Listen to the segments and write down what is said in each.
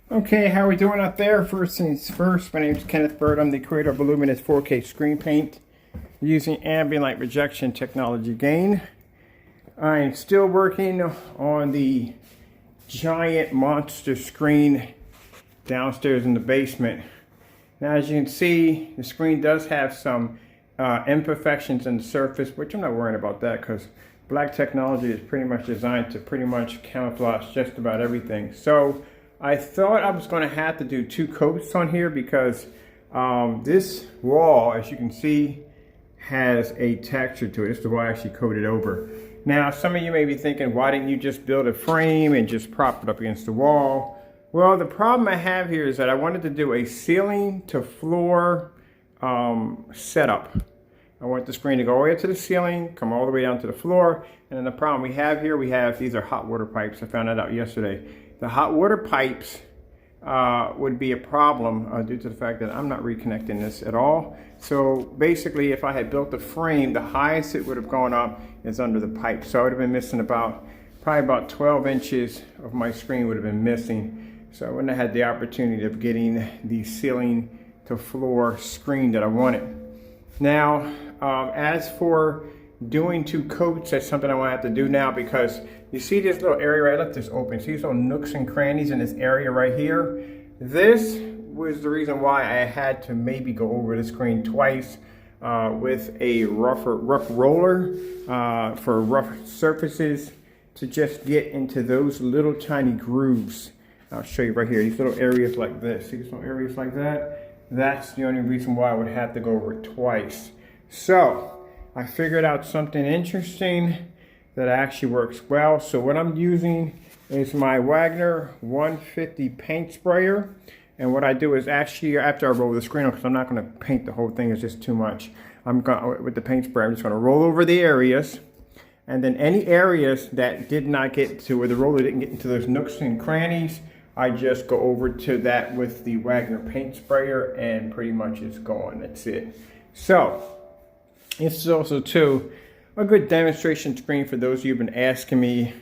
Okay, how are we doing out there? First things first, my name is Kenneth Bird. I'm the creator of Illuminous 4K Screen Paint using ambient light rejection technology gain. I am still working on the giant monster screen downstairs in the basement. Now, as you can see, the screen does have some imperfections in the surface, which I'm not worrying about that because black technology is pretty much designed to pretty much camouflage just about everything. So I thought I was going to have to do 2 coats on here because this wall, as you can see, has a texture to it. This is why I actually coated over. Now, some of you may be thinking, why didn't you just build a frame and just prop it up against the wall? Well, the problem I have here is that I wanted to do a ceiling to floor setup. I want the screen to go all the way up to the ceiling, come all the way down to the floor. And then the problem we have here, these are hot water pipes. I found that out yesterday. The hot water pipes would be a problem due to the fact that I'm not reconnecting this at all. So basically, if I had built the frame, the highest it would have gone up is under the pipe. So I would have been missing probably about 12 inches of my screen would have been missing. So I wouldn't have had the opportunity of getting the ceiling to floor screen that I wanted. Now, as for doing 2 coats, that's something I want to have to do now because you see this little area right, I left this open. See these little nooks and crannies in this area right here? This was the reason why I had to maybe go over the screen twice with a rough roller for rough surfaces to just get into those little tiny grooves. I'll show you right here, these little areas like this. See these little areas like that? That's the only reason why I would have to go over it twice. So I figured out something interesting that actually works well. So what I'm using is my Wagner 150 paint sprayer. And what I do is actually, after I roll the screen, because I'm not going to paint the whole thing, it's just too much. With the paint sprayer, I'm just going to roll over the areas. And then any areas that did not get to, where the roller didn't get into those nooks and crannies, I just go over to that with the Wagner paint sprayer and pretty much it's gone. That's it. So this is also too a good demonstration screen for those of you who've been asking me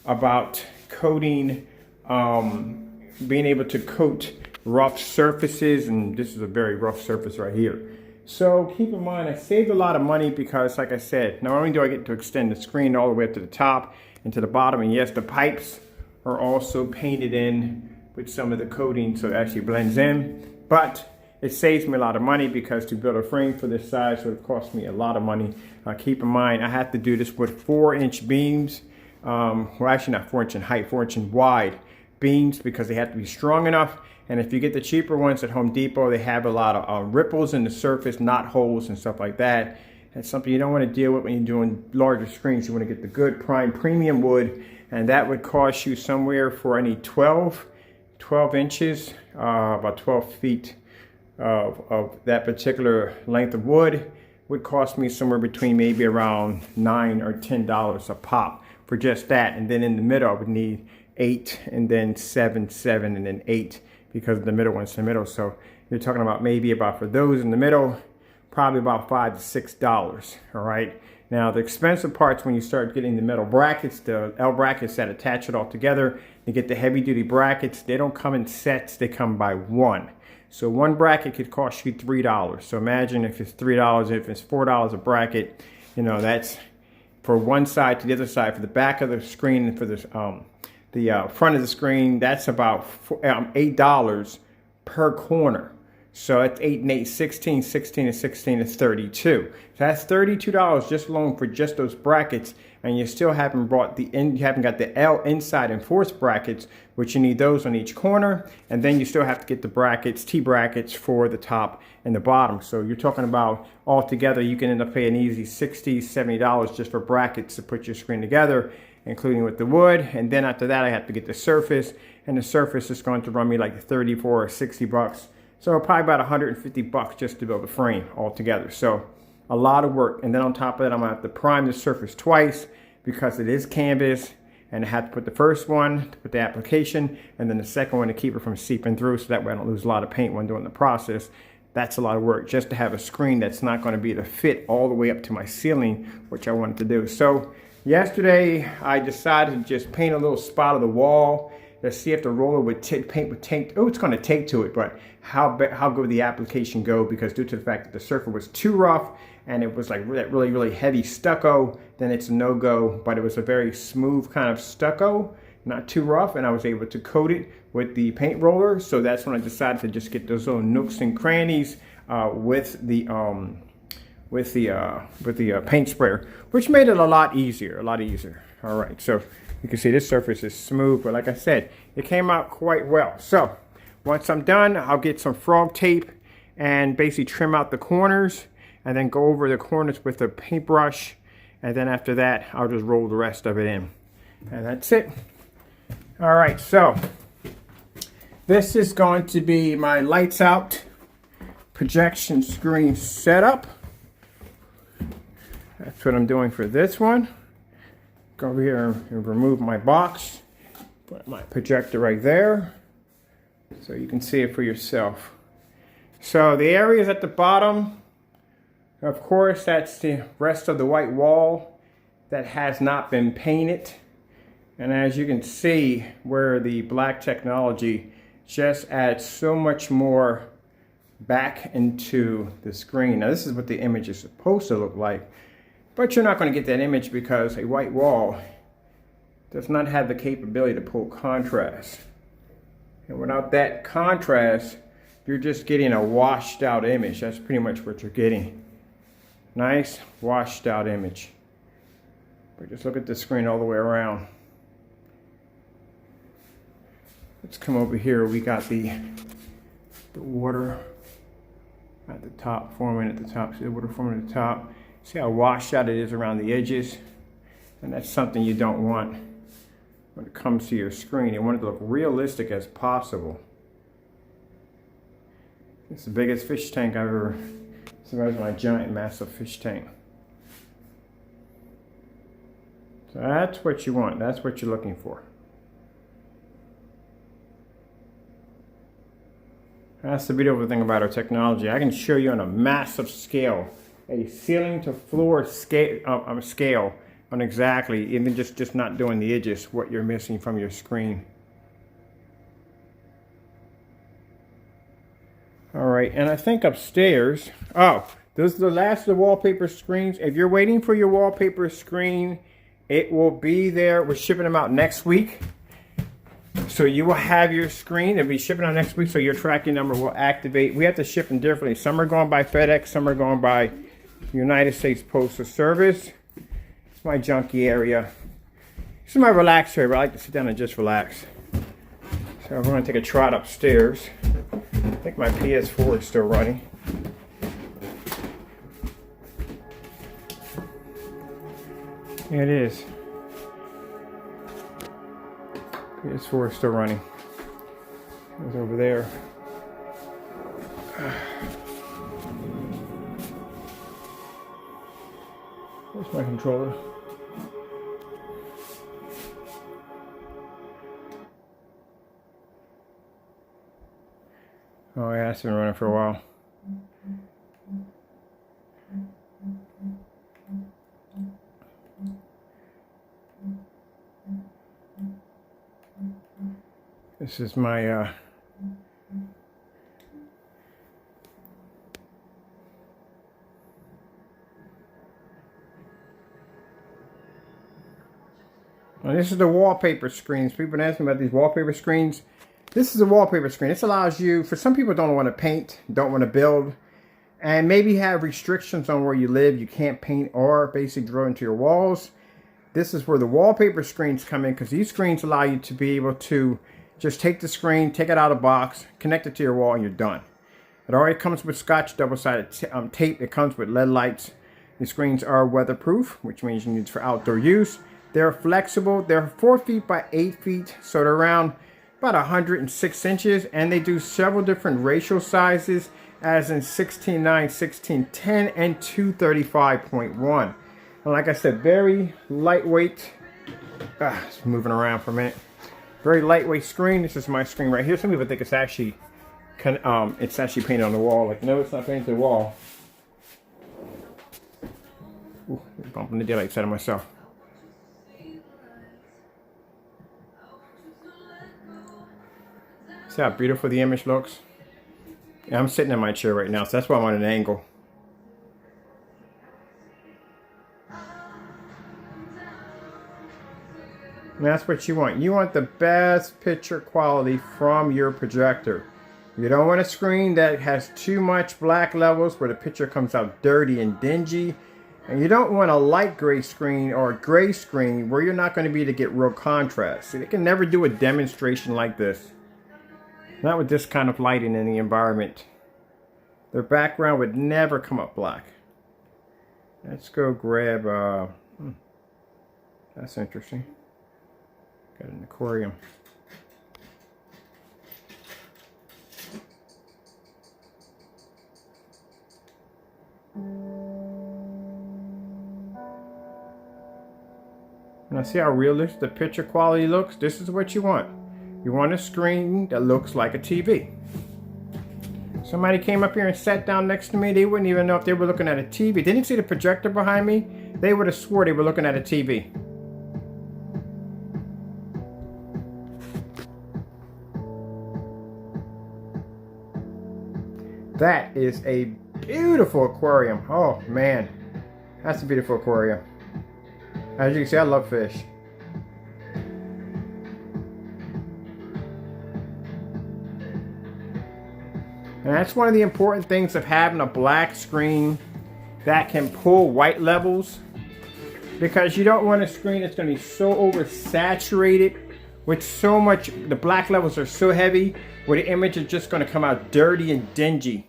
about coating, being able to coat rough surfaces, and this is a very rough surface right here. So keep in mind, I saved a lot of money because, like I said, not only do I get to extend the screen all the way up to the top and to the bottom, and yes, the pipes are also painted in with some of the coating so it actually blends in, but it saves me a lot of money because to build a frame for this size would have cost me a lot of money. Keep in mind, I have to do this with 4-inch beams. Well, actually not 4-inch in height, 4-inch in wide beams because they have to be strong enough. And if you get the cheaper ones at Home Depot, they have a lot of ripples in the surface, knot holes and stuff like that. That's something you don't want to deal with when you're doing larger screens. You want to get the good prime premium wood, and that would cost you somewhere for any 12 inches, about 12 feet of that particular length of wood would cost me somewhere between maybe around $9 or $10 a pop for just that. And then in the middle I would need 8 and then 7 and then 8 because the middle one's the middle. So you're talking about maybe about, for those in the middle, probably about $5 to $6. All right. Now the expensive parts when you start getting the metal brackets, the L brackets that attach it all together. You get the heavy duty brackets. They don't come in sets. They come by one. So one bracket could cost you $3. So imagine if it's $3, if it's $4 a bracket, you know, that's for one side to the other side, for the back of the screen and for the front of the screen, that's about $8 per corner. So that's 8 and 8, 16, 16 and 16 is 32. So that's $32 just alone for just those brackets, and you still haven't brought you haven't got the L inside and force brackets, which you need those on each corner, and then you still have to get the brackets, T brackets for the top and the bottom. So you're talking about altogether, you can end up paying easy $60, $70 just for brackets to put your screen together, including with the wood. And then after that, I have to get the surface, and the surface is going to run me like 34 or 60 bucks. So probably about 150 bucks just to build a frame altogether. So a lot of work. And then on top of that, I'm gonna have to prime the surface twice because it is canvas, and I have to put the first one to put the application, and then the second one to keep it from seeping through, so that way I don't lose a lot of paint when doing the process. That's a lot of work just to have a screen that's not going to be able to fit all the way up to my ceiling, which I wanted to do. So yesterday I decided to just paint a little spot of the wall to see if the roller would paint would take. Oh, it's going to take to it, but how good would the application go? Because due to the fact that the surface was too rough and it was like really heavy stucco, then it's a no-go. But it was a very smooth kind of stucco, not too rough, and I was able to coat it with the paint roller. So that's when I decided to just get those little nooks and crannies with the paint sprayer, which made it a lot easier. All right, so you can see this surface is smooth, but like I said, it came out quite well. So once I'm done, I'll get some frog tape and basically trim out the corners and then go over the corners with a paintbrush. And then after that, I'll just roll the rest of it in. And that's it. All right, so this is going to be my lights out projection screen setup. That's what I'm doing for this one. Go over here and remove my box. Put my projector right there so you can see it for yourself. So the areas at the bottom, of course, that's the rest of the white wall that has not been painted. And as you can see, where the black technology just adds so much more back into the screen. Now this is what the image is supposed to look like, but you're not going to get that image because a white wall does not have the capability to pull contrast. And without that contrast, you're just getting a washed out image. That's pretty much what you're getting. Nice washed out image. But just look at the screen all the way around. Let's come over here. We got the water at the top, forming at the top. See the water forming at the top. See how washed out it is around the edges? And that's something you don't want when it comes to your screen. You want it to look realistic as possible. It's the biggest fish tank I've ever seen. It's my giant, massive fish tank. So that's what you want. That's what you're looking for. That's the beautiful thing about our technology. I can show you on a massive scale, a ceiling to floor scale on exactly, even just not doing the edges, what you're missing from your screen. All right, and I think upstairs, those are the last of the wallpaper screens. If you're waiting for your wallpaper screen, it will be there. We're shipping them out next week. So you will have your screen. It'll be shipping out next week, so your tracking number will activate. We have to ship them differently. Some are going by FedEx, some are going by United States Postal Service. It's my junkie area. This is my relax area, but I like to sit down and just relax. So we're going to take a trot upstairs. I think my PS4 is still running. Yeah, it is. PS4 is still running. It's over there. Where's my controller? Oh yeah, it's been running for a while. This is my now this is the wallpaper screens. People been asking about these wallpaper screens. This is a wallpaper screen. This allows you, for some people don't want to paint, don't want to build, and maybe have restrictions on where you live. You can't paint or basically draw into your walls. This is where the wallpaper screens come in, because these screens allow you to be able to just take the screen, take it out of the box, connect it to your wall, and you're done. It already comes with Scotch double-sided tape. It comes with LED lights. The screens are weatherproof, which means you need it for outdoor use. They're flexible. They're 4 feet by 8 feet, so they're around about 106 inches, and they do several different ratio sizes, as in 16:9, 16:10, and 235.1. And like I said, very lightweight. It's moving around for a minute. Very lightweight screen. This is my screen right here. Some people think it's actually painted on the wall. Like, no, it's not painted to the wall. Ooh, bumping the daylight side of myself. See how beautiful the image looks? Yeah, I'm sitting in my chair right now, so that's why I'm on an angle. And that's what you want. You want the best picture quality from your projector. You don't want a screen that has too much black levels where the picture comes out dirty and dingy. And you don't want a light gray screen or a gray screen where you're not going to be able to get real contrast. See, they can never do a demonstration like this. Not with this kind of lighting in the environment. Their background would never come up black. Let's go grab, that's interesting. Got an aquarium. Now see how realistic the picture quality looks? This is what you want. You want a screen that looks like a TV. Somebody came up here and sat down next to me, they wouldn't even know if they were looking at a TV. They didn't see the projector behind me, they would have swore they were looking at a TV. That is a beautiful aquarium. Oh man, that's a beautiful aquarium. As you can see, I love fish. And that's one of the important things of having a black screen that can pull white levels, because you don't want a screen that's going to be so oversaturated with so much, the black levels are so heavy where the image is just going to come out dirty and dingy.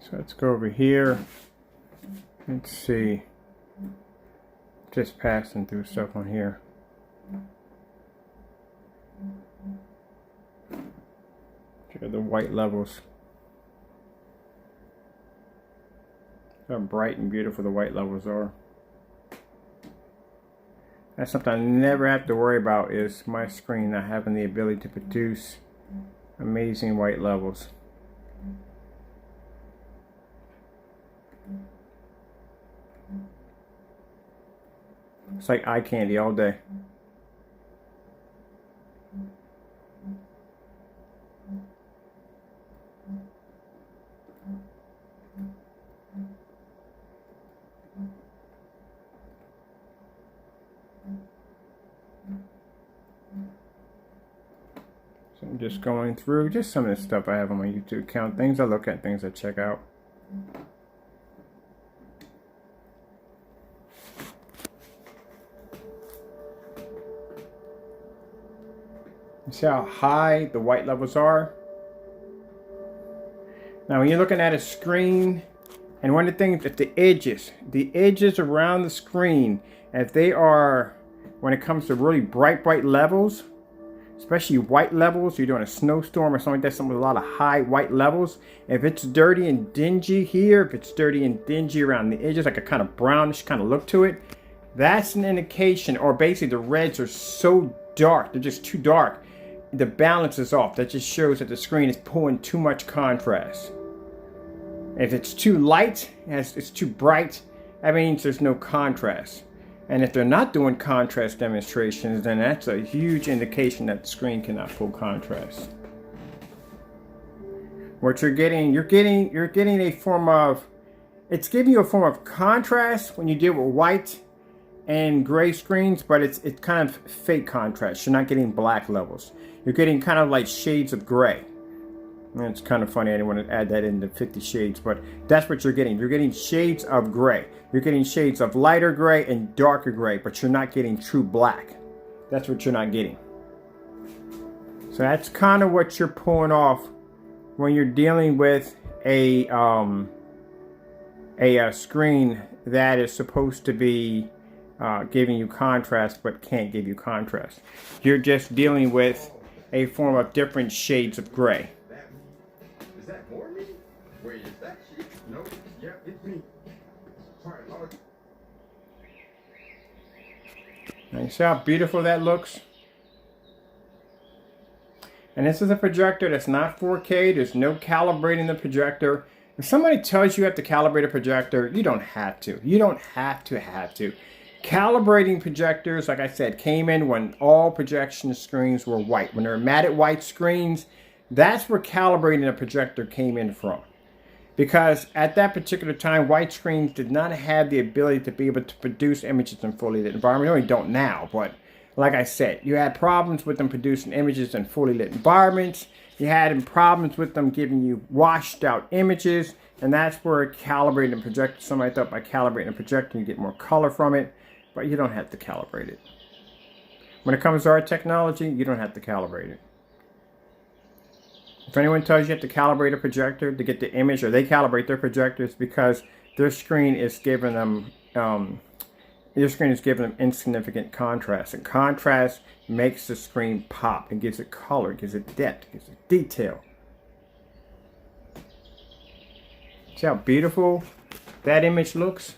So let's go over here. Let's see. Just passing through stuff on here. Check out the white levels. How bright and beautiful the white levels are. That's something I never have to worry about, is my screen not having the ability to produce amazing white levels. It's like eye candy all day. So I'm just going through just some of the stuff I have on my YouTube account, things I look at, things I check out. You see how high the white levels are? Now when you're looking at a screen, and one of the things, if the edges around the screen, if they are, when it comes to really bright levels, especially white levels, you're doing a snowstorm or something like that, something with a lot of high white levels, if it's dirty and dingy here, if it's dirty and dingy around the edges, like a kind of brownish kind of look to it, that's an indication, or basically the reds are so dark, they're just too dark, the balance is off. That just shows that the screen is pulling too much contrast. If it's too light, it's too bright, that means there's no contrast. And if they're not doing contrast demonstrations, then that's a huge indication that the screen cannot pull contrast. What you're getting a form of, it's giving you a form of contrast when you deal with white and gray screens, but it's kind of fake contrast. You're not getting black levels. You're getting kind of like shades of gray. And it's kind of funny, I didn't want to add that into 50 shades, but that's what you're getting. You're getting shades of gray. You're getting shades of lighter gray and darker gray, but you're not getting true black. That's what you're not getting. So that's kind of what you're pulling off when you're dealing with a screen that is supposed to be giving you contrast but can't give you contrast. You're just dealing with a form of different shades of gray. Is that more me? Wait, is that she? No. Yeah, it's me. Sorry, Lord. Now you see how beautiful that looks? And this is a projector that's not 4K. There's no calibrating the projector. If somebody tells you have to calibrate a projector, you don't have to. You don't have to. Calibrating projectors, like I said, came in when all projection screens were white. When they're matte white screens, that's where calibrating a projector came in from. Because at that particular time, white screens did not have the ability to be able to produce images in fully lit environment. They only don't now, but like I said, you had problems with them producing images in fully lit environments. You had problems with them giving you washed out images, and that's where calibrating a projector, somebody thought by calibrating a projector you get more color from it, but you don't have to calibrate it. When it comes to our technology, you don't have to calibrate it. If anyone tells you have to calibrate a projector to get the image, or they calibrate their projectors because their screen is giving them insignificant contrast. And contrast makes the screen pop. It gives it color, it gives it depth, it gives it detail. See how beautiful that image looks?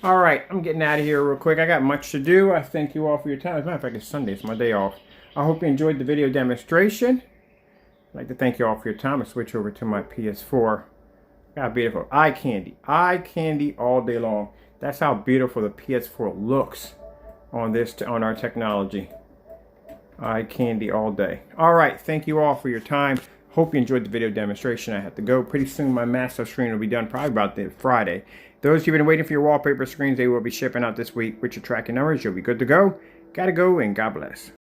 All right, I'm getting out of here real quick. I got much to do. I thank you all for your time. As a matter of fact, it's Sunday. It's my day off. I hope you enjoyed the video demonstration. I'd like to thank you all for your time. I'll switch over to my PS4. Got beautiful eye candy all day long. That's how beautiful the PS4 looks on our technology. Eye candy all day. All right, thank you all for your time. Hope you enjoyed the video demonstration. I have to go. Pretty soon my master screen will be done, probably about the Friday. Those of you who've been waiting for your wallpaper screens, they will be shipping out this week with your tracking numbers. You'll be good to go. Gotta go, and God bless.